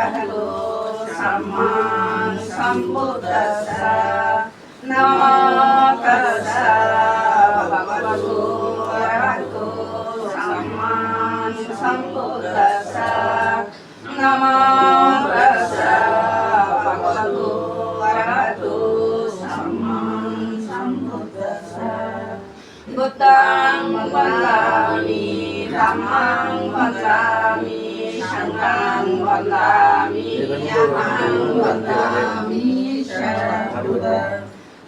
arahato samma sambuddhassa namo tassa bhagavato arahato samma sambuddhassa namo tassa bhagavato arahato samma sambuddhassa Buddhang vandami dhammang vandami sanghang vandami yamang vandami Buddha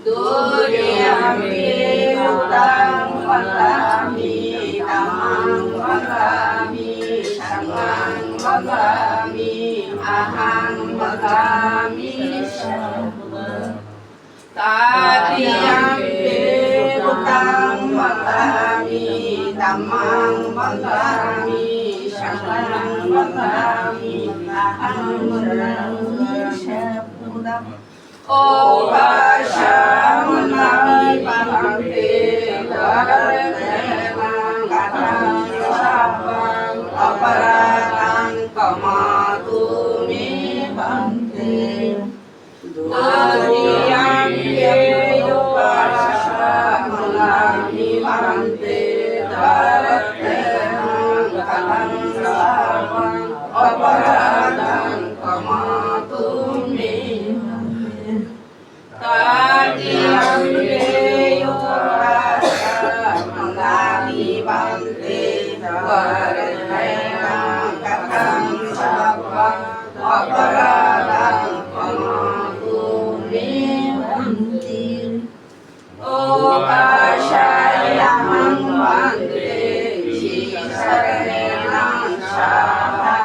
Dudiyampi Buddhang vandami dhammang vandami sanghang vandami ahang vandami Buddha Tadiyampi Buddhang vandami dhammang vandami sanghang vandami ahang vandami Buddha Upashamani bhante dharanang gatang sapang aparadang kamatu me bhante Dudiyampi upashamani bhante dharanang gatang sapang aparadang kamatu me Tadiyampi upashamani bhante dharanang gatang sapang aparadang kamatu me bhante Upashayamang bhante Shisaranang saha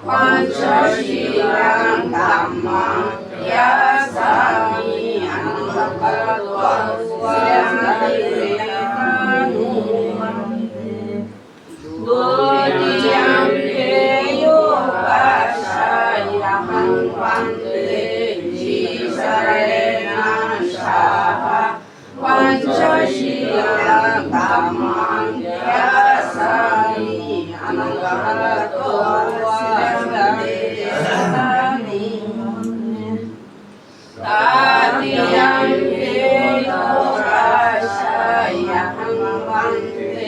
Panchashilang dhammang Yasami anupakatva Syamirikanu Dudiyampi upashayamang bhante Shisaranang saha Panchashilang dhammang Yasami anupakatva Syamirikanu Tadiyampi upashayamang bhante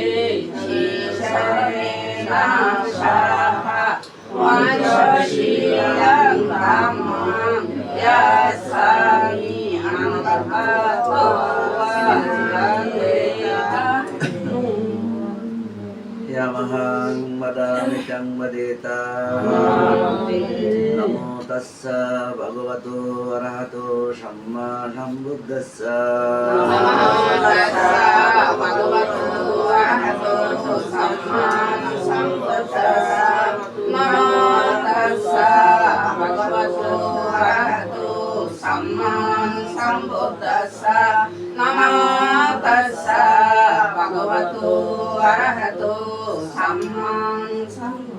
Shisaranang saha Panchashilang dhammang Yasami anupakatva Yamahang madamicang madita Namo tassa bhagavato arahato samma sambuddhassa Namo tassa bhagavato arahato samma sambuddhassa Namo tassa bhagavato arahato samma sambuddhassa Namo tassa bhagavato arahato samma sambuddhassa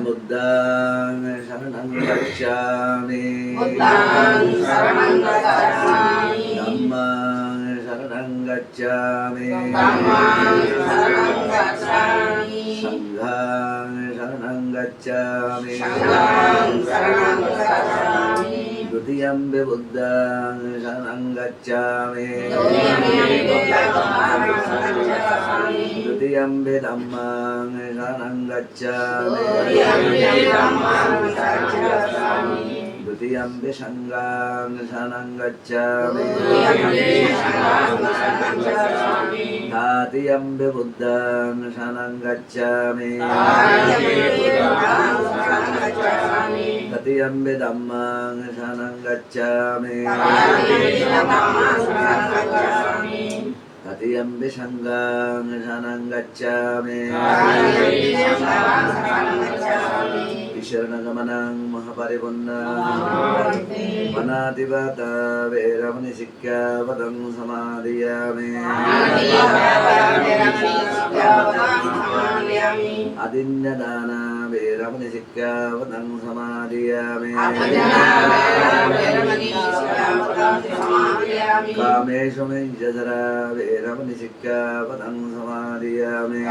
Buddhang saranang gacchami Buddhang saranang gacchami Dhammang saranang gacchami Dhammang saranang gacchami Sanghang saranang gacchami Sanghang saranang gacchami Dutiyampi Buddhang saranang gacchami Dudiyampi Buddhang saranang gacchami Dutiyampi Dhammang saranang gacchami Dudiyampi dhammang saranang gacchami Dutiyampi Sanghang saranang gacchami Dudiyampi sanghang saranang gacchami Tatiyampi Buddhang saranang gacchami Tadiyampi Buddhang saranang gacchami Tatiyampi Dhammang saranang gacchami Tadiyampi dhammang saranang gacchami Tatiyampi Sanghang saranang gacchami Tadiyampi sanghang saranang gacchami Isharanagamanaṁ mahaparipurnaṁ Manatipata veramani sikkhapadam samadhiyami Adinyadana वेरमणि सिक्खापदं समादयामि कामेषु मिञ्जधरा वेरमणि सिक्खापदं समादयामि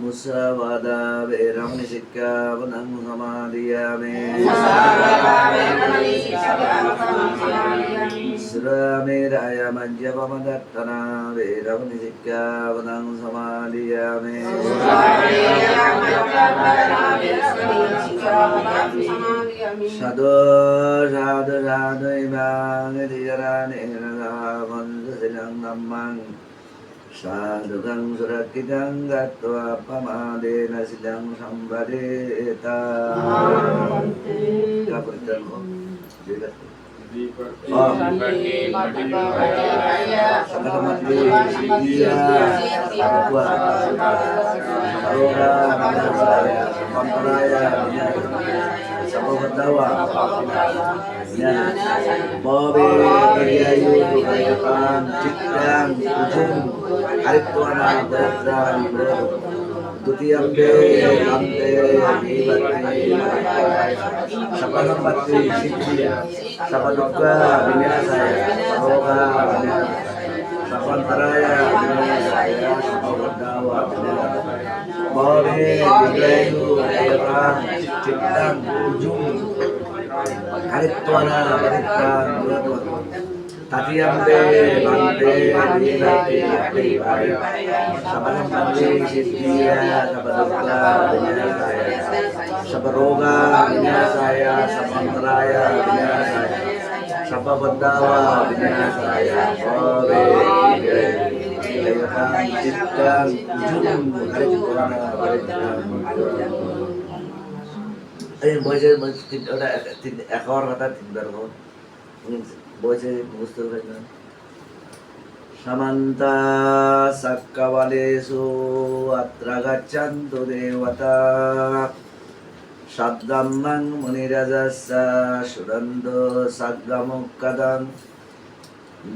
मुसावादा वेरमणि सिक्खापदं समादयामि सुरामेराय मज्जपमदत्तना वेरमणि सिक्खापदं समादयामि साधु साधु साधु इमां धीरानेन मन्दसिलं नमः साधुकं सुरक्षितं गत्वा पमादेन सिलं सम्पदेता Dutiyambe ante nibati sapanapati siddhiya sapadukkha vinasaya saroga vinasaya sapantaraya vinasaya sapavadawa vinasaya bhave vigrayu ayatang cittang ujung karitwana paritang Tatiyambe bante nibati sapanapati siddhiya sapadukkha vinasaya saparoga vinasaya sapantaraya vinasaya sapavadawa vinasaya bhave vigrayu cittang ujung karitwana paritang বয়সের ওটা acre কথা তিনবার বয়সে বুঝতে পারলাম समन्ता सक्कवलेषु अत्र गच्छन्तु देवता शब्दम्मं मुनिरजस्य शृण्वन्तु सद्गमुक्कदं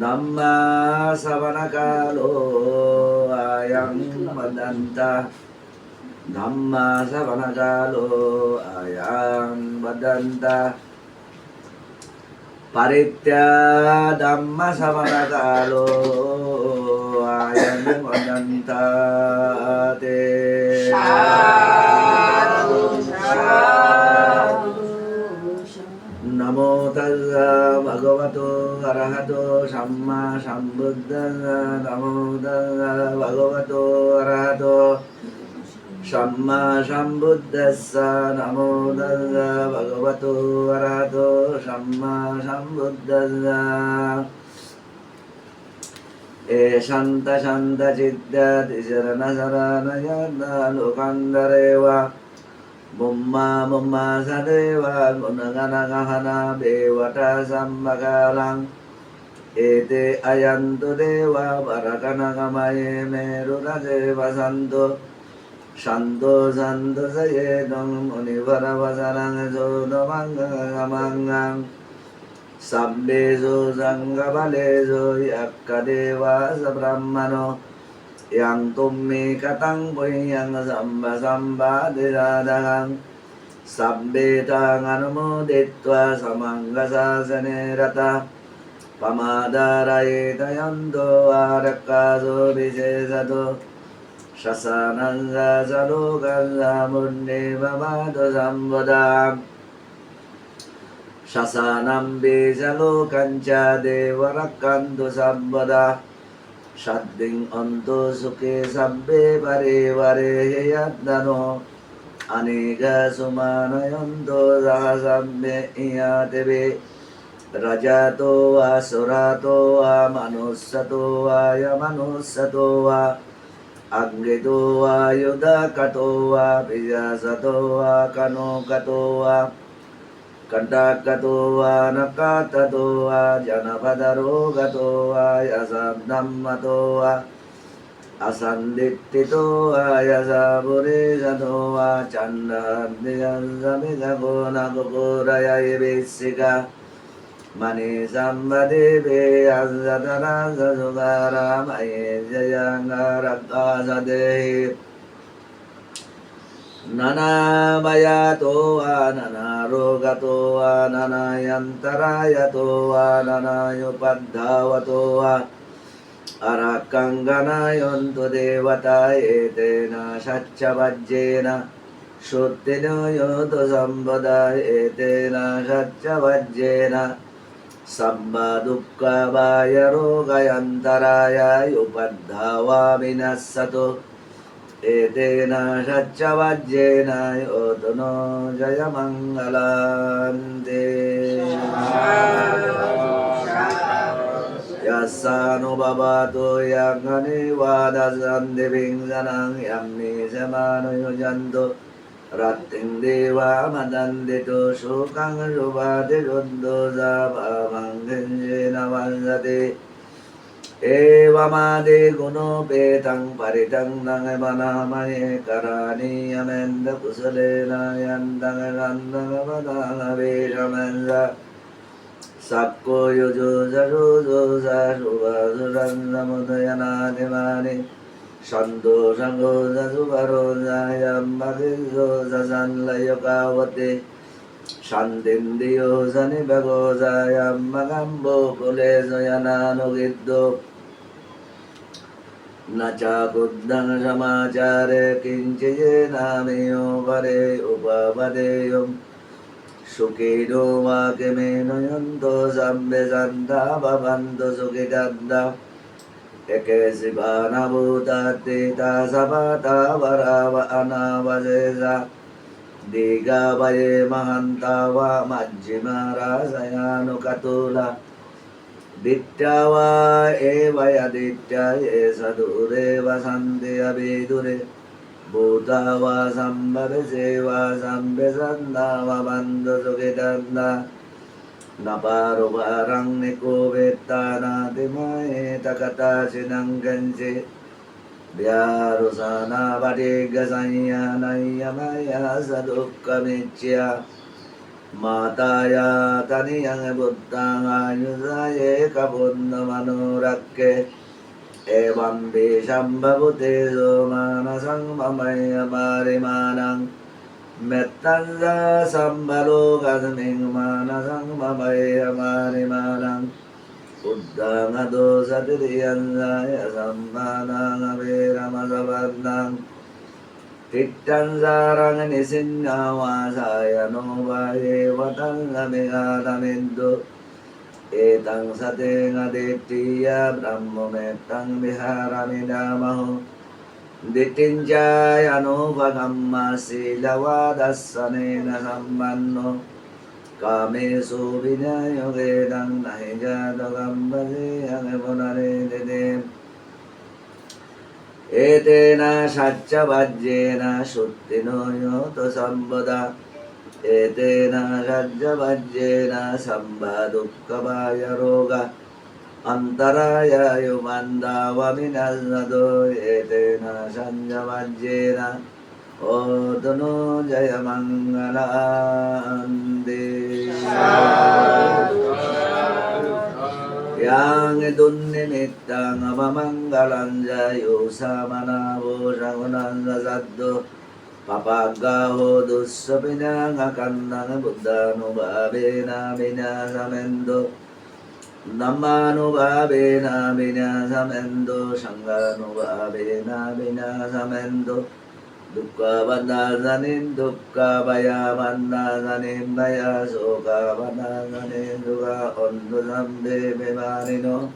धम्मा श्रवणकालो अयं वदन्ता धम्मा श्रवणकालो अयं वदन्ता परित्या धम्म श्रवणकालो अयं वदन्ता ते नमो तस्सा भगवतो अरहतो सम्मा सम्बुद्धस्सा नमो तस्सा भगवतो अरहतो सम्मा सम्बुद्धस्सा नमो तस्सा भगवतो अरहतो सम्मा सम्बुद्धस्सा शान्त शान्त चित्तशरण शरणयन्त लोकन्दरेव मुम्मा मुम्मा सदेव गुणगणगहना देवता सम्मकालं एते अयन्तु देवा वरकनगमये मेरुरजे वसन्तु Santo Santo Sayedong Munivaravasalang Sodamangamangang Sabbeso Sangabaleso Yakkadeva Sabrahmano Yang Tummi Katang Puyang Samba Samba Diradahang Sabbetang Anumuditva Samangasasane Rata Pamadarayita Yanto Arakaso Visesato Shasananga Salokanga Munni Mamado Sambodam Shasanam Bisalokancha Devarakantu Sambada Shadding Onto Suke Sabbe Pare Vare Yadano Anika Sumanayanto Sahasabbe Iyatebe Rajato Asurato Manusato Yamanusato Agreto Yudakato Pijasato Kanokato Kantakato Nakatato Janapadaro Gato Yasabdammato Asandittito Yasaburesato Chandadhyasamidago Nagopuraya Visika Mani Sambadeve Azadana Zazugara Maye Jayangaraka Sadehi Nana Bayatoa Nana Rogatoa Nana Yantarayatoa Nana Yupadhavatoa Arakangana Yontu Devata Etena Shachavajjena Shuttino Yoto Sambada Etena Shachavajjena Samba dukkha vaya roga yantaraya yupadhava vinassato etena shachavajjena yotono jaya mangalante yassanu babato yangane vadasande vingsanang yamni samano yujanto Ratting deva madandito shukang rupati ruddho sabhamanganjena vansate eva made guno petang paritang nang manamaye karani amenda kusalena yandang randang vadang veshamansa sakko yujo sarujo saruva surandamudayana devani Shanto Shango Sasubaro Sayam Bhagiso Sasanlayokavate Shantindiyo Sanibago Sayam Magambo Kule Soyanano Giddo Nacha Kuddang Samachare Kinchiye Namiyo Pare Upavadeyum Sukido Vakemeno Yanto Sambe Santa Bhavanto Sukidadda Eke sivana bhutati ta sabata varava anavasesa diga vaye mahanta va majjima rasayanu katula dittya va evaya dittya ye sadure vasanti abhidure bhuta va sambhavese va sambesanda va bandhu sukitanda Naparo barang niko vetana dimae takata sinanggansi Biaro sana vadiga sanya nayamaya sadukka micya Mataya taniyang buddhang ayusaye kabunna manurakke Evam bishambhavute somanasang mamaya marimanang Mettanza sambalo kasming manasang mabaya marimanang Uddhang adosa tiriyansa yasammanang abiramasabandang Tittan sarang nisinawasaya novaye vatang amigatamindo Etang sateng aditya brahmo metang viharamidamaho Dittinjaya anubhagamma silavadasanena sambanno Kamesu vinaya vedang nahi jatagambase angepunare dede Etena shachavajjena shuttino yoto sambada Etena shachavajjena sambadukka roga Antaraya yumanda vaminasado etena sanjavajjena otono jaya mangalante yang dunnimittang avamangalang jayo samana voshagunan sasaddo papagaho dussapinang akandang buddhanubhavena vinasamendo Namanubhavena vinasamendo Shanganubhavena vinasamendo Dukkha bandhasanin dukkha bhaya bandhasanin bhaya Soka bandhasanin sukha ondu sambe vimanino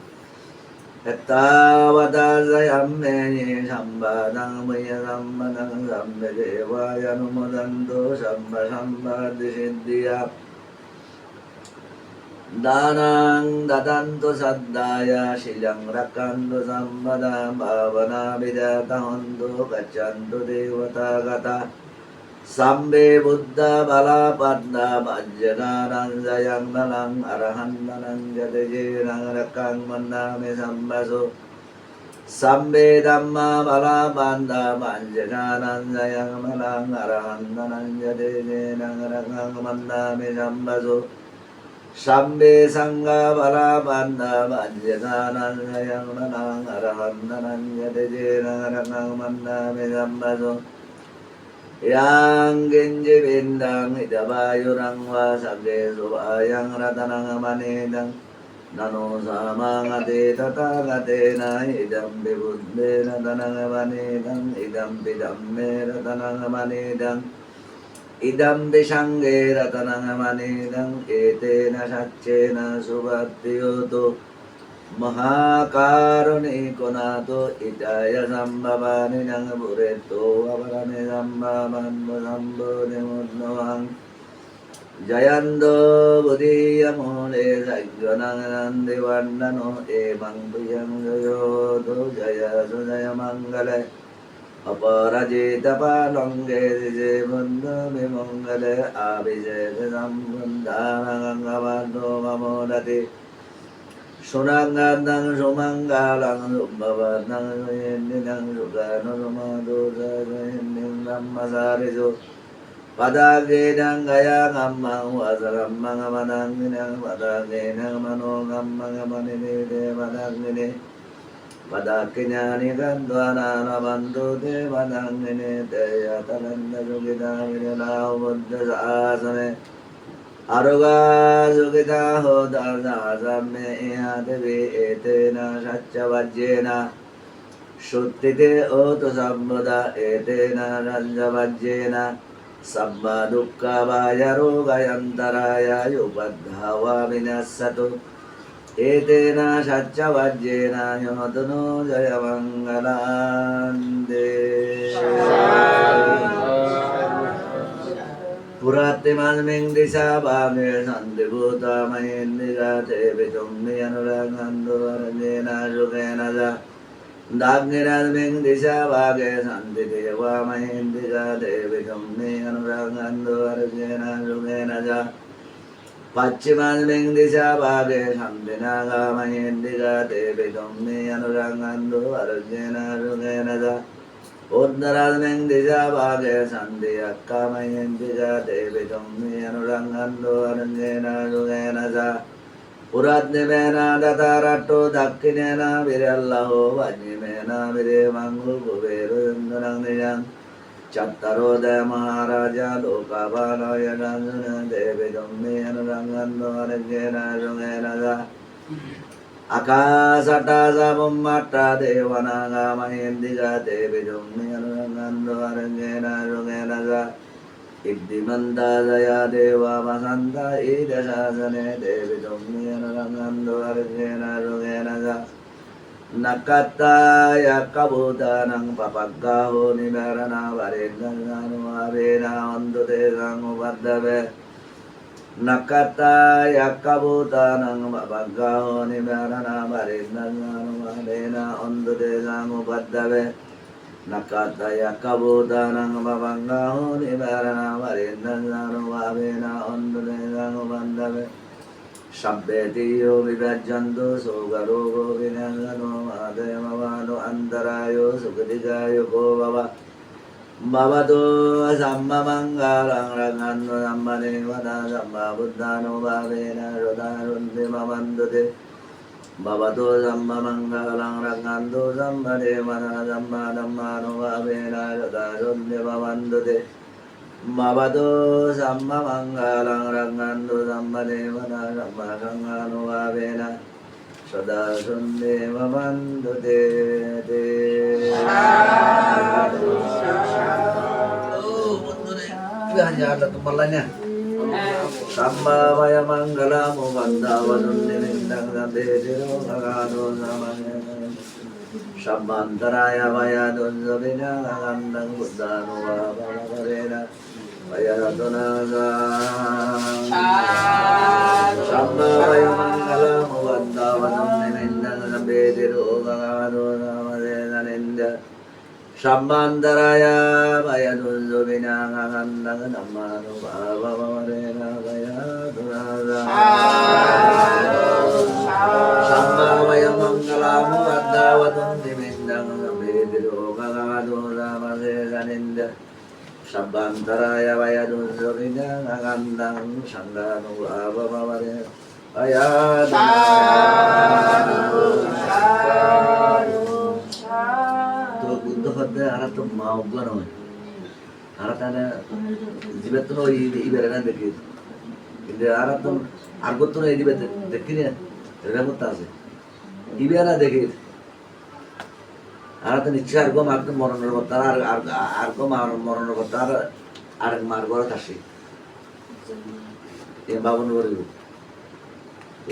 Ettavadasayamne sambadang maya sambadang sambe devaya numudanto samba samba disiddhya Danang dadanto saddaya silang rakanto sambada bhavana vidatahonto gaccanto devata gata Sambe buddha bala padda bhajjananan sayang nalang arahantanang jatejirang rakang mandame sambaso Sambe dhamma bala padda bhajjananan sayang nalang arahantanang jatejirang rakang mandame sambaso Sambe sangha bala banda bajjana nanyang nanang arahanta nanyate jena rangang manda medambaso yang genje bendang idabayurang wa sabde subayang ratanang manedang nano samangate tatagate na idam bibuddhe ratanang manedang idam bidamme ratanang manedang idam bisangge ratanang manedang etena saccena subhattiyoto Mahakaruniko nato idaya sambhavani nang bureto avarane sambhavan sambhone mudnoang Jayando buddhiyamole sajjanang nandi vandano emang priyang jayoto jaya sudaya mangale Aparajita palonge dije bunda bimangale abhijete sambundhanang angavado mamodati Sunangandang sumanggalang sumbhavatang suyendinang sukano sumadosa suyending dhammasarisu Padagenang gayang ammang wasarammang amananginang padagenang manongammang amaninide padagini Padakinyani kandwana nabandute padagini Teya talanda sukita virinau buddha sasane Aruga sukita hoda sasamme iha devi etena sacca vajjena Shuttite otu sambuddha etena rajja vajjena Sabba dukkha vaya roga yantaraya yupadhava vinassatu Etena sacca vajjena yotunu jaya mangalande Purati manming disa bhame sandi bhuta mahindika tevi tummi anuragando arjena sukena ja Dagniradming disa bhage sandi deva mahindika tevi tummi anuragando arjena sukena ja Pachimanming disa bhage sandi naga mahindika tevi tummi anuragando arjena sukena ja Uddharadming disa bhage sandi akka mahindika devi tummi anurangando arjena sukena ja Puradnimena dataratto dakkinena virallahu vajnimena viremangu kuberu yundunang niyang Chattarodaya maharaja lokabhalaya danjuna devi tummi anurangando arjena sukena ja Akasata samummata devanaga mahindika devi tummi anuragando arjena sukena ja Iddhimanta jaya deva vasanta ida sasane devi tummi anuragando arjena sukena ja Nakatta yakabhutanang papaggaho nivarana varendanu avena andute sangupaddave Nakata yakabhutanang papaggaho nivarana varendanu avena andute sangupaddave Nakata yakabhutanang papaggaho nivarana varendanu avena andute sangupaddave Sabbetiyo vivajjantu sogarogo vinagano mademavano antarayo sukadikayo bhava Bhavatu samma mangalang raghantu sammane vada samma buddhano bhavena rodarundi mamandute Bhavatu samma mangalang raghantu sammane vada samma dhammano bhavena rodarundi mamandute Bhavatu samma mangalang raghantu sammane vada samma sanghano bhavena sada sunde mamandute hanya ada kepalanya. Samba maya manggala mubanda wadun nirindang sante diro ngagado samanya. Sambantaraya maya dunso binya ngagandang buddha nuwa balakarena maya tunaga. Samba maya manggala mubanda wadun nirindang sante diro ngagado samanya ninda. Sambantaraya maya dunso binya ngagandang namano balakarena maya tunaga. Samba maya manggala mubanda wadun nirindang sante diro ngagado samanya ninda. Sambantaraya maya dunso binya ngagandang sanggano balakarena আয়াত সাধু সাধু তো বুদ্ধ হতে আর তো মা অজ্ঞান হয় আর তানে জীবের তো ইবেরে না দেখি কিন্তু আর তো আর করতো না এই দিবে দেখি না এটা করতে আছে ইবেরা দেখি আর তো নিশ্চয় আর গো মার তো মরণের কথা আর গো মরণের কথা আর মার ঘরে আসি এ বাবন করে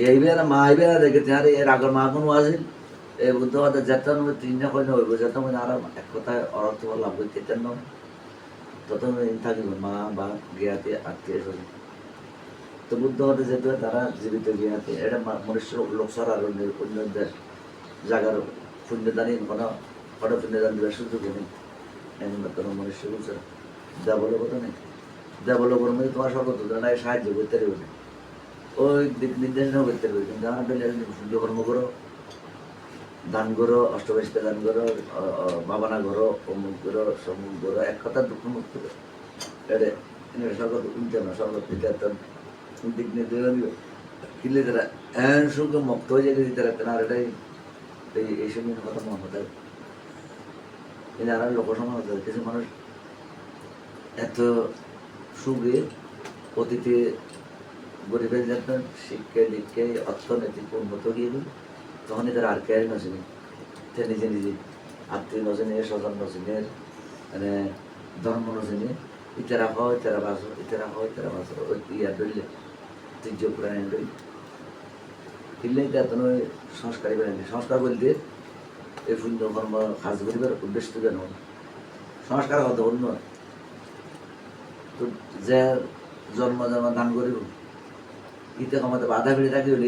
এইবেলা মা এইবেলা দেখে তাহলে এর আগের মা কোনো আসিল এই বুদ্ধবাদের যেতেন তিনটা কই হইব যেতে মানে আর এক কথায় অর্থ লাভ করতেন না তত থাকিব মা বা জ্ঞাতি আত্মীয় স্বজন তো বুদ্ধবাদে যেতে তারা জীবিত জ্ঞাতি এটা মনুষ্য লোকসার আর অন্য দেশ জায়গার পুণ্যদানী কোনো পুণ্যদান দেওয়ার সুযোগ নেই এমন কোনো মনুষ্য লোকসার দেবলোকতা নেই দেবলোকের মধ্যে তোমার সর্বত সাহায্য করতে পারবে না ওই দিক নির্দেশনা করতে পারবে কিন্তু আমার কর্ম করো দান করো অষ্টবেশকে দান করো বাবানা করো অমুক করো সমুক করো এক কথা দুঃখ মুক্ত করো এটা সর্বত উনতে না সর্বত বিদ্যার্থন দিক নির্দেশনা দিবে কিনলে তারা এমন সুখে মুক্ত হয়ে যেতে দিতে রাখতেন আর এটাই এই সময় কথা মনে হতে কিন্তু আর লোক সমাজ কিছু মানুষ এত সুখে অতীতে গরিবের যখন শিক্ষা দীক্ষায় অর্থনৈতিক উন্নত হয়ে গেল তখনই তারা আর কেয়ারই নচিনি সে নিজে নিজে আত্মীয় নচিনে স্বজন নচিনের মানে ধর্ম নচিনে ইতারা হয় ইতারা বাসো ইতারা হয় ইতারা বাসো ওই ইয়ার ধরলে ঐতিহ্য পুরাণ ধরলে কিনলে তেতন ওই সংস্কারই বেড়ানি সংস্কার বলতে এই পুণ্য কর্ম কাজ করিবার উদ্দেশ্য কেন সংস্কার কত অন্য তো যে জন্ম জন্ম দান করিব ইতে ক্ষমতা বাধা ফিরে থাকি হলে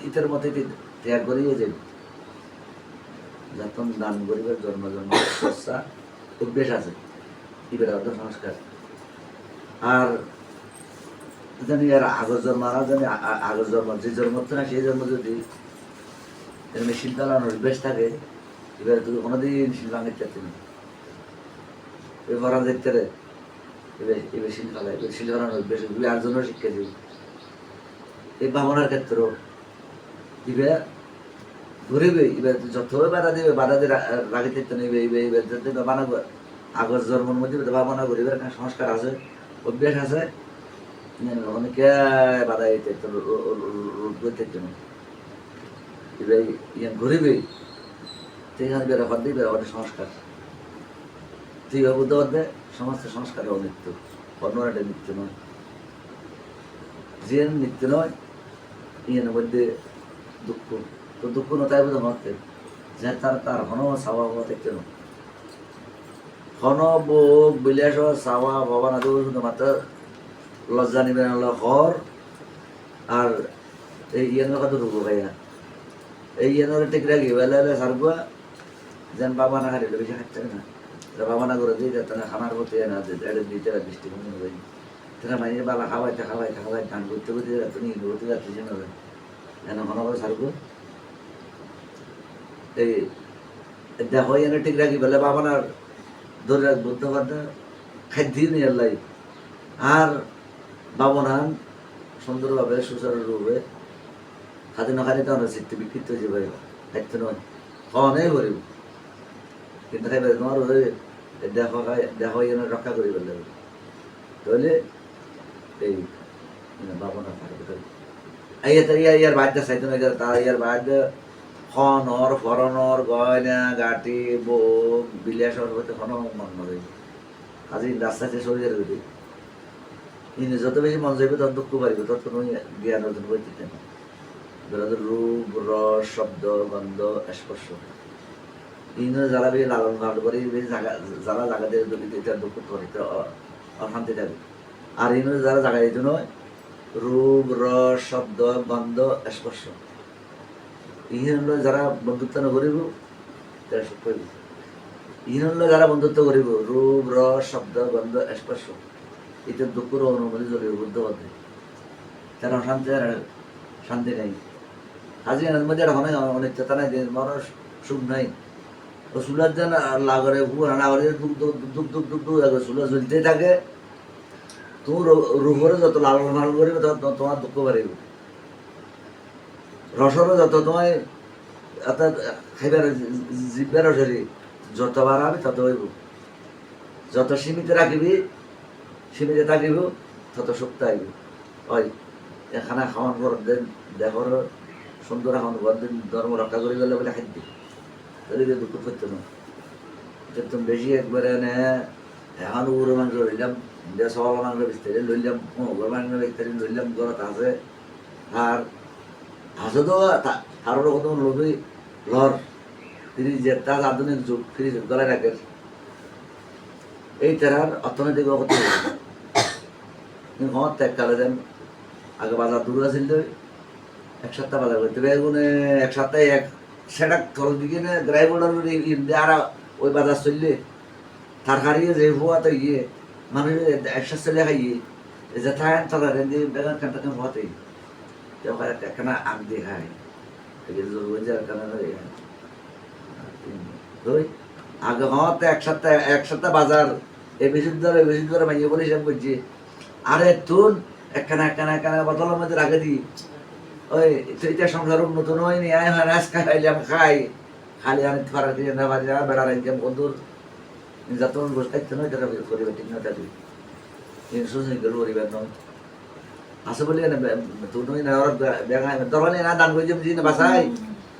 ইতের মতে ত্যাগ করিয়ে যাবে যখন দান করিবার জন্ম জন্ম চর্চা অভ্যেস আছে ইবের অর্থ সংস্কার আর জানি আর আগর জন্ম আর জানি আগর জন্ম যে জন্ম না সেই জন্ম যদি এমনি শিল চালানোর অভ্যেস থাকে এবার তুই কোনোদিন শিল ভাঙে চাচ্ছি না এবার দেখতে রে এবার শিল চালায় এবার শিল বানানোর অভ্যেস আর জন্য শিক্ষা দিবি এই ভাবনার ক্ষেত্র ইবে ঘুরিবে এবার যত বাধা দিয়ে রাখি থাকতে নেবে এবার যাতে ভাবনা আগর জন্মের মধ্যে ভাবনা করিবে একটা সংস্কার আছে অভ্যাস আছে অনেকে বাধা দিতে রোধ করতে জন্য এবার ইয়ান ঘুরিবে সেখানে বেরোবার দিয়ে বেরোবার সংস্কার তুই বুঝতে পারবে সমস্ত সংস্কার অনিত্য অন্য একটা নিত্য নয় যে নিত্য নয় ইয়ার মধ্যে দুঃখ তো দুঃখ নতাই বোধ মারতে যে তার ঘন সাবা বাবা দেখতে না ঘন বোক বিলাস সাবা বাবা না দেবো শুধু মাত্র লজ্জা নিবে না ঘর আর এই ইয়ানোর কত রুগো ভাইয়া এই ইয়ানোর ঠিক রাখি বেলা সারগুয়া যেন বাবা না হারিয়ে বেশি খাচ্ছে না বাবা না করে দিয়ে যাতে না খানার প্রতি না এটা দিতে দৃষ্টিভঙ্গি হয়ে তারা মাইনে বালা খাওয়াইতে ধান করতে করতে যাতে নিয়ে করতে যাচ্ছে না যেন ঘন করে সারবো এই দেখো এনে ঠিক রাখি বলে বাবা না ধরে রাখ বুদ্ধ বাদ খাদ্য নিয়ে আল্লাই আর বাবনান সুন্দরভাবে সুচারুরূপে খাতে না খালি তখন চিত্তে বিক্ষিপ্ত হয়ে যাবে খাদ্য নয় খাওয়ানোই করিব কিন্তু খাইবে তোমার ওই দেখো এনে রক্ষা করি বললে তাহলে এই বাবনা থাকে ইয়ার বাদ্য চাইতো না তার ইয়ার বাদ্য খনর ফরনর গয়না গাটি বোক বিলাসর হতে খন মন নয় আজি রাস্তা শেষ হয়ে যাবে কিন্তু যত বেশি মন যাইবে তত দুঃখ পারিবে তত কোনো জ্ঞান অর্জন করতে না রূপ রস শব্দ গন্ধ স্পর্শ ইনো যারা বেশি লালন পালন করে বেশি যারা জায়গা দিয়ে এটা দুঃখ করে অশান্তি থাকে আর ইনো যারা জায়গা দিত নয় রূপ রস শব্দ গন্ধ স্পর্শ ইহনলে যারা বন্ধুত্ব নকরিব তারা সুখ পাইব ইহনলে যারা বন্ধুত্ব করিব রূপ রস শব্দ গন্ধ স্পর্শ এটা দুঃখের অনুমতি চলিব বুদ্ধ পথে তারা অশান্তি শান্তি নেই আজি এর মধ্যে এখন অনেক চেতা নাই মনের সুখ নাই ও চুলার যেন লাগরে রান্না করে দুঃখ দুঃখ দুঃখ দুঃখ দুঃখ চুলা জ্বলতে থাকে তোমার রূপরে যত লালন পালন করিবে তোমার দুঃখ বাড়িব রসরও যত তোমায় অর্থাৎ খাইবার জিব্বার রসরি যত বাড়াবে তত হইব, যত সীমিত রাখিবি সীমিত থাকিব তত শক্ত আইব। ওই এখানে খাওয়ান ঘর দেন দেখর সুন্দর এখন ঘর দিন ধর্ম রক্ষা করে গেলে বলে খাদ্য তাহলে দুঃখ করতো না। তুমি বেশি একবারে এনে এখন উড়ো মাংস লইলাম, সবাই মাংস বিস্তারি লইলাম, মগর মাংস বিস্তারি লইলাম, ঘরত আছে আর আছে তো কারোর কত লোভই লর ফ্রিজের তার আধুনিক যুগ ফ্রিজ গলায় রাখে এই তার অর্থনৈতিক অগতি আমার ত্যাগ কালে যান আগে বাজার দূর আছিল এক সপ্তাহ বাজার করতে বেগুনে এক সপ্তাহে এক সেটা থল দিকে না গ্রাই বোর্ডার আর ওই বাজার চললে তার হারিয়ে যে হওয়াতে গিয়ে মানুষ একসাথে চলে খাইয়ে যে থাকেন তারা রেঞ্জে বেগান কানটাকে হওয়াতেই একখানা আগ দিয়ে খায় আগে হওয়াতে এক সপ্তাহ বাজার এই বিশুদ্ধ মাইয়ে বলে হিসাব করছি আরে তুন একখানা বোতলের মধ্যে রাখে দিই ওই সেইটা সংসার নতুন হয়নি আজ খাইলাম খাই খালি আমি ফারা দিয়ে না বাজা বেড়া রাখলাম বন্ধুর যতন বসতে নয় তারা করিবে ঠিক না থাকবে সুযোগ করিবেন নয় আছে বলি তুই না বেগাই দরকার না দান করে যে না বাসাই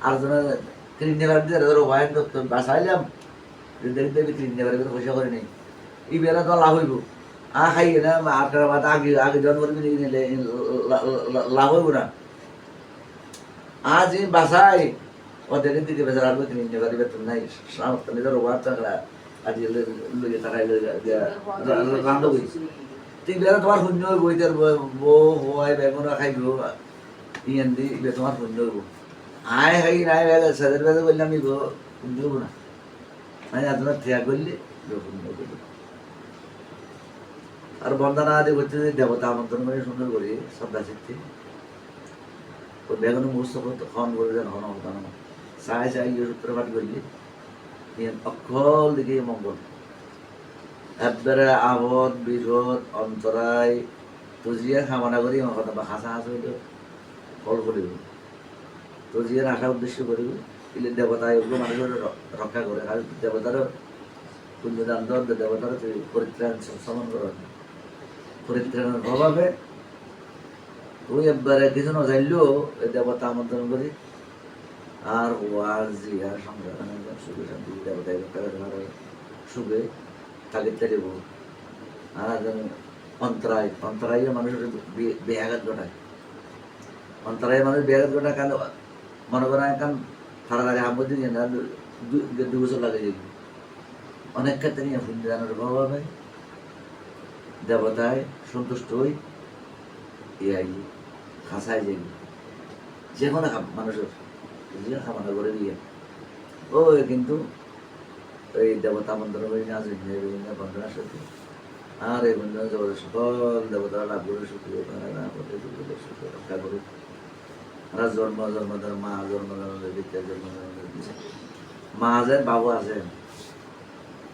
আর জন ক্লিন নেবার দিয়ে ওয়াইন তো বাসাইলাম দেখতে ক্লিন নেবার পয়সা করে নেই এই বেলা তো লাভ হইব খাই না আর আগে জন করবি লাভ হইব না আজ বাসাই ওদের দিকে বেচার আর ক্লিন নেবার বেতন নাই নিজের ওয়ার চাকরা আজ লইয়ে তাকাই রান্ধ করি ঠিক বেলা তোমার শূন্য হইব ইতার বউ হওয়াই বেগুন খাইব ইয়ান দি তোমার শূন্য হইব আয় খাই নাই সাদের বেলা করলাম ইব শূন্য হইব না মানে আপনার ত্যাগ করলে শূন্য করব আর বন্দনা আদি করতে দেবতা আমন্ত্রণ করে সুন্দর করি শ্রদ্ধা চিত্তে ওই বেগুন মুস্ত খন করে যেন হন হতানো চাই চাই ইয়ে সূত্রপাত করলি ইয়ান অক্ষল দিকে মঙ্গল একবারে আবদ বিরোধ অন্তরায় তজিয়া কামনা করি আমার কথা বা হাসা হাস হইল ফল করিব তজিয়ার আশা উদ্দেশ্য করিব ইলে দেবতায় ওগুলো মানুষের রক্ষা করে আর দেবতারও পুণ্যদান দেওয়ার দেবতারও পরিত্রাণ সমন করার পরিত্রাণের অভাবে তুই একবারে কিছু না জানলেও এই দেবতা আমন্ত্রণ করি আর ওয়ার জিয়ার সংগ্রাম সুখে শান্তি দেবতায় রক্ষা করে সুখে তাগিদ তারিব আর অন্তরায় মানুষের বেয়াঘাত ঘটায় অন্তরায় মানুষ বেয়াঘাত ঘটায় কেন মনে করেন এখন তারা লাগে হাম করতে না 2 বছর লাগে যাবে অনেক ক্ষেত্রে নিয়ে ফুল জানার ভাবে দেবতায় সন্তুষ্ট হই ইয়াই খাসায় যাবি যে কোনো মানুষের যে খামানা করে দিয়ে ও কিন্তু এই দেবতা মন্ত্র করি না বন্ধনার সাথে আর এই বন্ধন জগতের সকল দেবতারা লাভ করে সুখী রক্ষা করুক আর জন্ম জন্মধর মা জন্ম বিদ্যা জন্ম মা আছে বাবু আছে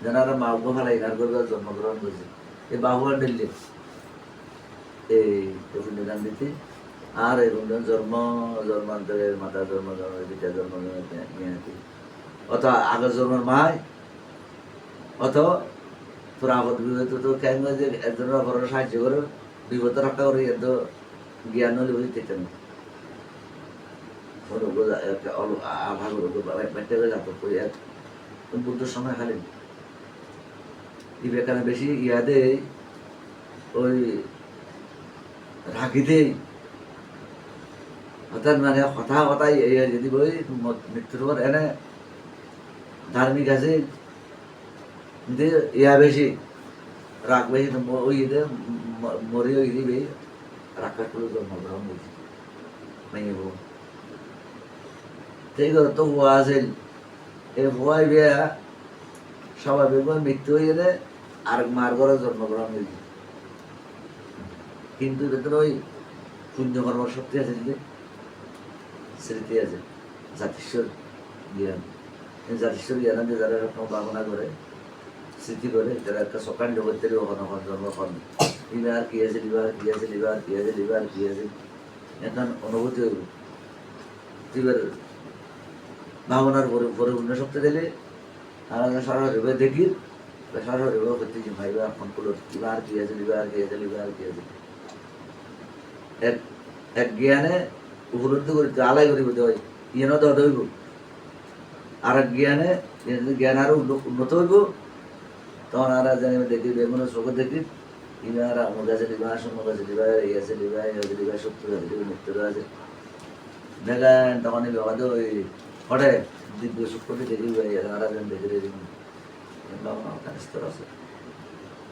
যারা মা গো ফেলাই আর করে জন্মগ্রহণ করছে এই বাবু আর দিল্লি এই নিদান দিতে আর এই বন্ধন জন্মান্তরের মাতা জন্ম বিদ্যা জন্ম নিয়ে অত আগের জন্মের মায় অত তোর আপদ বিপদ তো কেন যে একজনের ঘরের সাহায্য করে বিপদ রক্ষা করে এত জ্ঞান হলে বুঝতে চান বুদ্ধর সময় খালি বিবেকানে বেশি ইয়াদে ওই রাখিতে অর্থাৎ মানে কথাই যদি বই মৃত্যুর পর এনে ধার্মিক আছে ইয়া বেশি রাগ বেশি ওই ঈদে মরে ওই দিবে রাখার করে জন্মগ্রহণ হয়েছে মেয়ে বউ ঠিক তো হওয়া আছে এই হওয়াই বিয়া স্বাভাবিক মৃত্যু হয়ে গেলে আর মার ঘরে জন্মগ্রহণ হয়েছে কিন্তু ভেতরে ওই পুণ্যকর্ম শক্তি আছে যদি স্মৃতি আছে জাতিশ্বর জ্ঞান জাতিশ্বর জ্ঞান যে যারা এরকম ভাবনা করে স্মৃতি করে যারা একটা সকাল জগতের ওখানে জন্মক্ষণ লিভার কি আছে লিভার কি আছে লিভার কি আছে লিভার কি আছে এখন অনুভূতি হইব তুইবার ভাবনার পরিপূর্ণ শক্তি দিলে আর সারা রবিবার দেখি সারা রবিবার করতে যে ভাইবা ফোন করলো লিবার কি আছে লিবার কি আছে লিবার কি আছে এক এক জ্ঞানে উপলব্ধি করিতে আলাই করিব দেওয়াই ইয়েন দেওয়া হইব আর এক জ্ঞানে জ্ঞান আরো উন্নত হইব তখন আর জানি দেখি বেগুন চোখে দেখি লিবার আমার কাছে লিবার আমার কাছে লিবার এই আছে লিবার লিবার শক্তি আছে লিবার মুক্ত আছে দেখেন তখন বাবা ওই হঠাৎ দিব্য শুক্রটি দেখি আরাধন দেখে দেখি স্তর আছে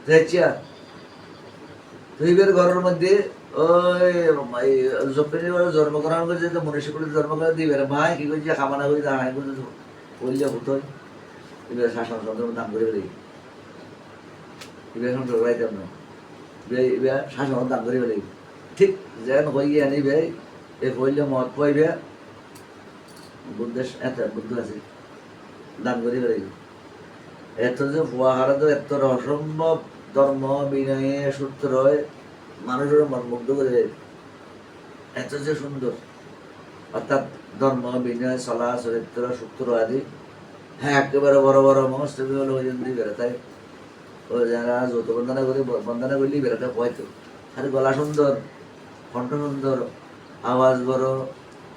দেখছিয়া তুইবের ঘরের মধ্যে ওই জপিনী জন্মগ্রহণ করে যে মনীষী করে জন্মগ্রহণ দিবে ভাই কি করছে খামানা করে হাই করে বললে হতো এবার শাসন চন্দ্র দাম করে ফেলি এবার এখন রাইতাম না এবার শাসন দাম করে ফেলি ঠিক যেন হয়ে গিয়ে আনিবে এ কইলে মত পাইবে বুদ্ধের এত বুদ্ধ আছে দান করে ফেলি এত যে ফুয়াহারা তো এত অসম্ভব ধর্ম বিনয়ে সূত্র মানুষের মন মুগ্ধ করে এত যে সুন্দর অর্থাৎ ধর্ম বিনয় চলা চরিত্র সূত্র আদি হ্যাঁ একেবারে বড় বড় মহস্ত হলো ওই জন্য বেড়াতে ও যারা যৌথ বন্দনা করলেই বেড়াতে হয়তো আর গলা সুন্দর কণ্ঠ সুন্দর আওয়াজ বড়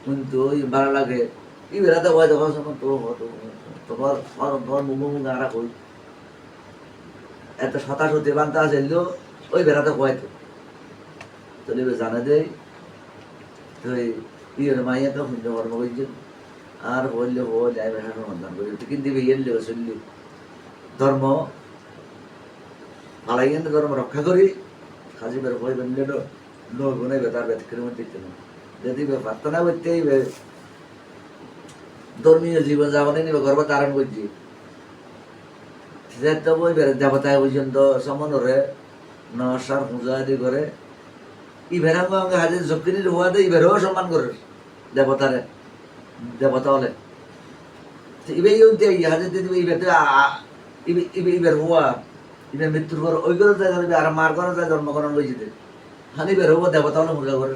কিন্তু ভালো লাগে এই বেড়াতে হয় তখন তোমার তোমার মুখ মুখ গাঁড়া কই এত শতাশ হতে বান্তা আসলেও ওই বেড়াতে হয়তো চলে জানা দেয় তো ইয়ের মাইয়া তো শুনতে কর্ম করছে আর বললে ও যাই বেশা সমাধান করি কিন্তু বিয়ের লেগে চললি ধর্ম ফালাইয়েন ধর্ম রক্ষা করি কাজী বের ভয় বললে লোক তার ব্যতিক্রম দিতে না যদি প্রার্থনা করতেই ধর্মীয় জীবন যাপনে নিবে গর্ব ধারণ করছি তো বই বেড়ে দেবতায় পর্যন্ত সমনরে নমস্কার পূজা আদি করে ই বেড়াঙ্গ আমাকে হাজির ঝক্কিনির হওয়া দেয় ই বেড়েও সম্মান করে দেবতারে দেবতা হলে ইবে হাজির দিদি ই বেড়ে ইবের হওয়া ইবের মৃত্যুর পর ওই করে যায় আর মার করে যায় জন্মগ্রহণ হয়েছে হানি বের হবো দেবতা হলে পূজা করে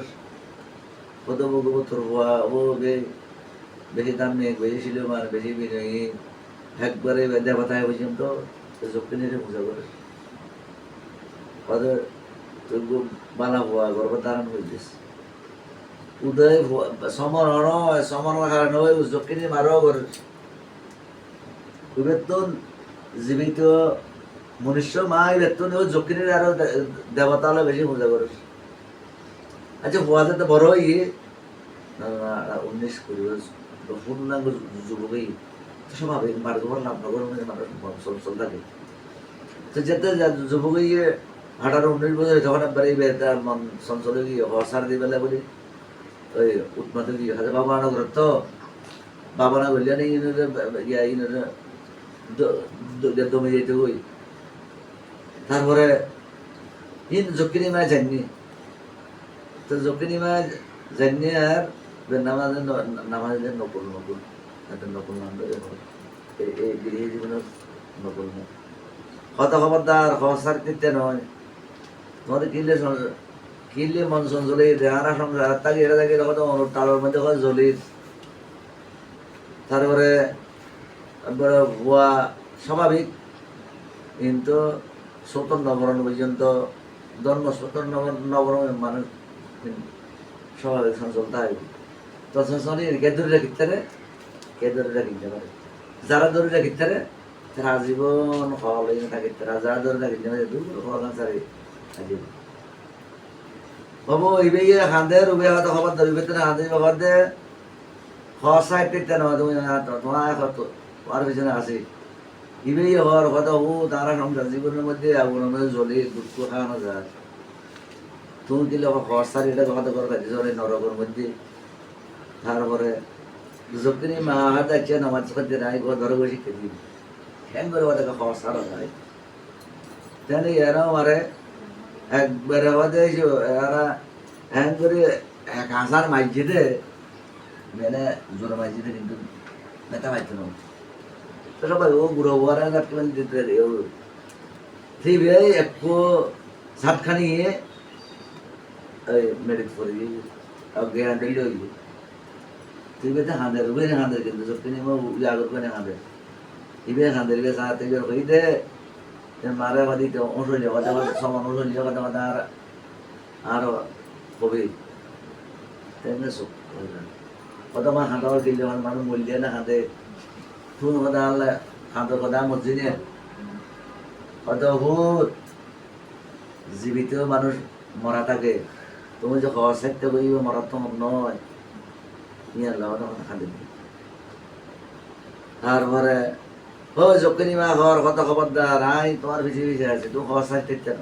কত বছর হওয়া ও বেশি দাম নেই বেশি ছিল মার বেশি বিনয়ী একবারে দেবতায় পর্যন্ত ঝক্কিনিরে পূজা করে ওদের বালা হওয়া গর্ভ ধারণ হয়েছিস উদয় সমরণ কারণে ওই ঝক্কিনি মারও করে বেতন জীবিত মনুষ্য মা বেতন ওই ঝক্কিনির আরো দেবতা হলে বেশি পূজা করে আচ্ছা হওয়া যাতে বড় ইয়ে 19 পূর্ণাঙ্গ যুবকই স্বাভাবিক মার্গবর নামনগর মানুষ চল থাকে তো যেতে যুবক গিয়ে 18-19 বছর তখন একবার এই তার মন চঞ্চলে গিয়ে হসার দিয়ে বেলা বলি ওই উৎমাতে গিয়ে হাতে বাবা না করে তো বাবা না বললে নেই দমে যেতে হই তারপরে জকিনি মায় যাননি তো জকিনি মায় যাননি আর নামাজের নকুল একটা নকুল নাম এই গৃহী জীবনের নকুল নাম কত খবরদার হসার কীর্তে নয় তোমাদের কিনলে মন চঞ্চলে দেহারা সংসার তাকে এটা থাকে কত তালের মধ্যে হয় জলির তারপরে ভুয়া স্বাভাবিক কিন্তু 57 নবরণ পর্যন্ত ধর্ম 57 নবরণের মানুষ স্বাভাবিক চঞ্চল থাকে তখন কেদুরিরা কিনতে পারে যারা দরিরা কিনতে পারে তারা আজীবন খাওয়া লেগে থাকে তারা যারা দরিরা কিনতে পারে দূর খাওয়া সারি আজীব বাবু ইবে হাঁদের উবে হয়তো খবর দেবে বেতনে হাঁদের খবর দে খাওয়া সাইড কিনতে নয় তুমি তোমার পিছনে আসি ইবে হওয়ার কথা ও তারা সংসার জীবনের মধ্যে আগুনের মধ্যে জ্বলি দুঃখ খাওয়ানো যায় তুমি কিলে খাওয়ার সারি এটা কথা করে খাইতে নরকের মধ্যে তারপরে যখনই মা হাত আছে নামাজ করতে নাই ধরে বসে খেতে হ্যাং করে ওদেরকে খাওয়া সারা যায় তাহলে এরা মারে একবারে আমাদের এরা হ্যাং করে 1000 মাইছে দে মেনে জোরে মাইছে দে কিন্তু মেটা মাইতে না তো সবাই ও বুড়ো ওরা কাটলেন দিতে সেই ভাই একটু সাতখানি মেডিট করে জ্ঞান দিল Tiba tu handal, bukan handal gitu. So kini mau jago bukan handal. Ibe handal ibe saat itu kalau ide, yang marah wadi tu orang lihat kata sama orang lihat kata aro kopi. Tena sok. Kata mah handal kini jangan mana mulia na handal. Tu kata Allah handal kata muzini. Kata hud. জীবিত মানুষ মরা থাকে তুমি যে খাওয়া সাইতে কইবে মরা তো নয় নিয়ে আল্লাহ কথা খালি তারপরে ও যখনই মা খাওয়ার কথা খবরদার আই তোমার বেশি বেশি আছে তুমি খাওয়া সাইতে কেন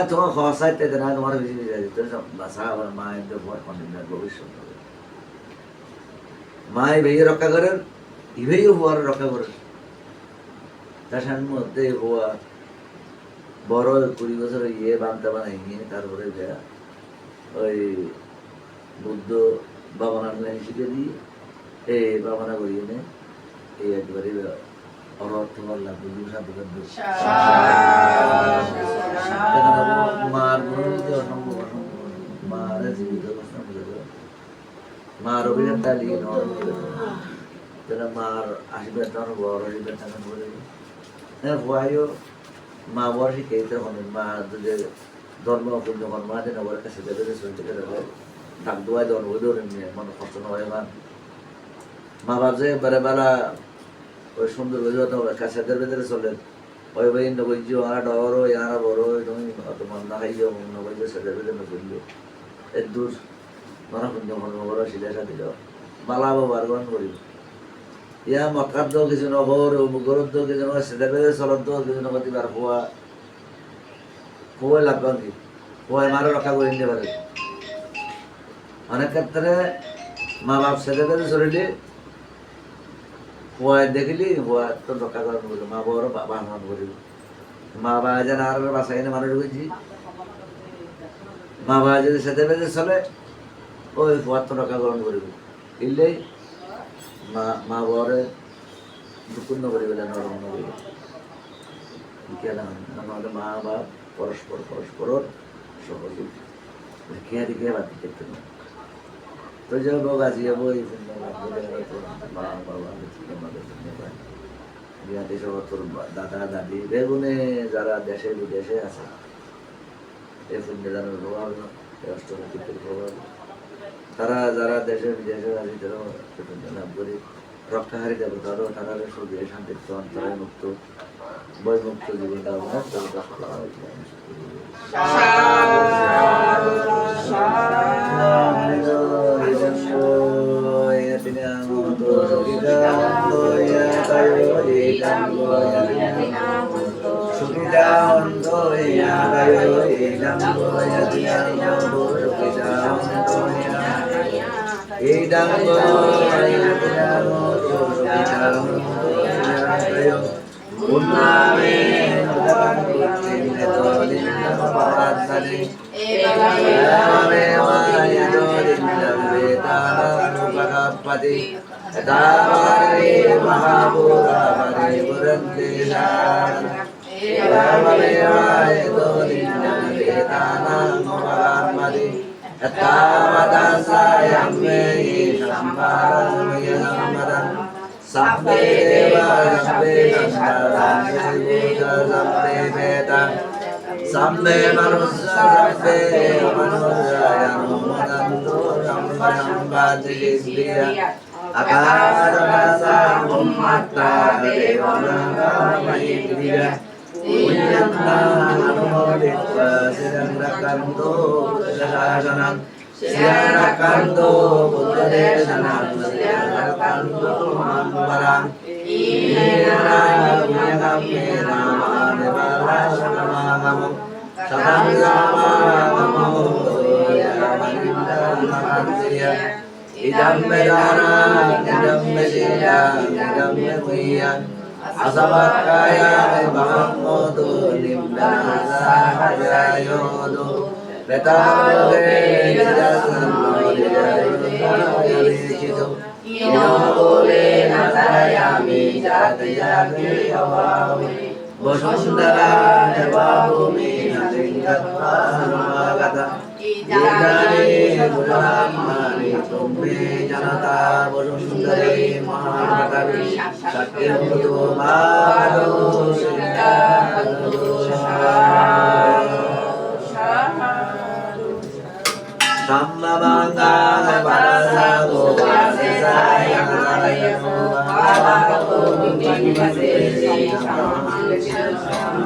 তোমার খাওয়া সাইতে না তোমার বেশি বেশি আছে তোর সব বাসা আবার মায়ের ভয় কন্টিনিউ ভবিষ্যৎ হবে মাই ভেয়ে রক্ষা করেন ইভেইও হওয়ার রক্ষা করেন তার মধ্যে হওয়া বড় 20 বছর ইয়ে বান্তা বানাই নিয়ে তারপরে যা ওই বুদ্ধ বাবানার লাইন শিখে দিয়ে এই বাবানা করিয়ে নে এই একবারে অর্থ বললাম বুদ্ধ সাধুকার মার গুণনীতি অসম্ভব অসম্ভব মার জীবিত প্রশ্ন বুঝে মার অভিজ্ঞতা নিয়ে তারা মার আশীর্বাদ টানো বড় আশীর্বাদ টানো করে ভয়ও মা বয়সী কে তখন মা যে ধর্ম যখন মা যে নগরের কাছে যাবে চলতে গেলে ডাক দোয়াই দেওয়ার ওই ধরে নিয়ে মনে কষ্ট নয় মা বাপ যে বেড়ে বেলা ওই সুন্দর বুঝে কাছে বেঁধে চলেন ওই ভাই নবৈজ্য আর ডর আর বড় তুমি অত মন না খাইও নবৈজ্য সেদের বেঁধে নবৈজ্য এর দূর মনে যখন নগর শিলাইটা দিল বালা বাবার গ্রহণ করিব ইয়া মক্কার দো কিছু নগর গরুর দো কিছু নগর সেদের বেঁধে চলত দো কিছু নগর দিবার হওয়া হওয়াই লাগবে কি হওয়াই মারও রক্ষা করে নিতে পারে অনেক ক্ষেত্রে মা বাপ সেদের বেঁধে চলিলে হওয়াই দেখিলি হওয়া তো রক্ষা করার বললো মা বাবারও বাসন করিব মা বাবা যেন আর বাসায় এনে মানুষ হয়েছি মা বাবা যদি সেদের বেঁধে চলে ওই হওয়ার তো রক্ষা গ্রহণ করিব ইলেই মা বাবারে দুঃখূর্ণ করিবে নরম করিব আমাদের মা বাপ পরস্পর সহযোগী খেয়া দিকে বাতি করতে না তো যে লোক আছে বই মা বাবা বিয়াতে সব তোর দাদা দাদি বেগুনে যারা দেশে বিদেশে আছে এই পুণ্যদানের প্রভাব অষ্টমীর প্রভাব তারা যারা দেশে বিদেশে আছে তারা লাভ করি রক্ষাহারী দেবতারও তারা সুখে শান্তিত্ব অন্তরায় মুক্ত বৈমুক্ত জীবন Sampai dewa, sampai sampai manusia yang membantu sampai dia akan rasa umat dewa dia punyana anumodik sedang rakanto kesasanan sedang rakanto putra sanang sedang rakanto mambarang ini punya kami nama debala sama kamu sarang sama kamu ya maninda manusia idam bedara idam bedira idam beruian asabat kaya bangmodu nimdana sahajayodu betale jasan modiyayodu ino bole natayami jatayami awawi bosundara devabhumi natinggatva numagata idani bulamani तुम्हे जनता वसुंधरे महाकवि सत्यवतो Madhav Sita Sammamangala Parasago Vasisaya Nalayamo Bhagavato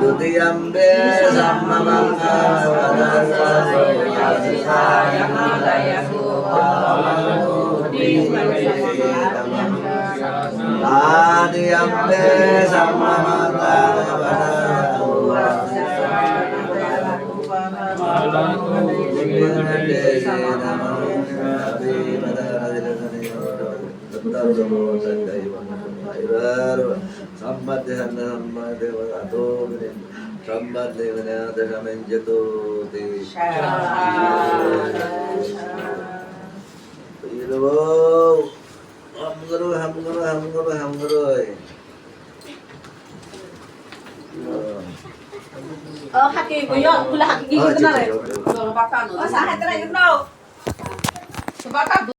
Dutiyambe Sammamangala Parasago Vasisaya Nalayamo Bhagavato Adiyambe Sammamangala Parasago Vasisaya haki của nhọn, cứ là haki gì thế này? Rồi nó bác tan nữa. Sáng hai cái này cũng đâu. Bác tan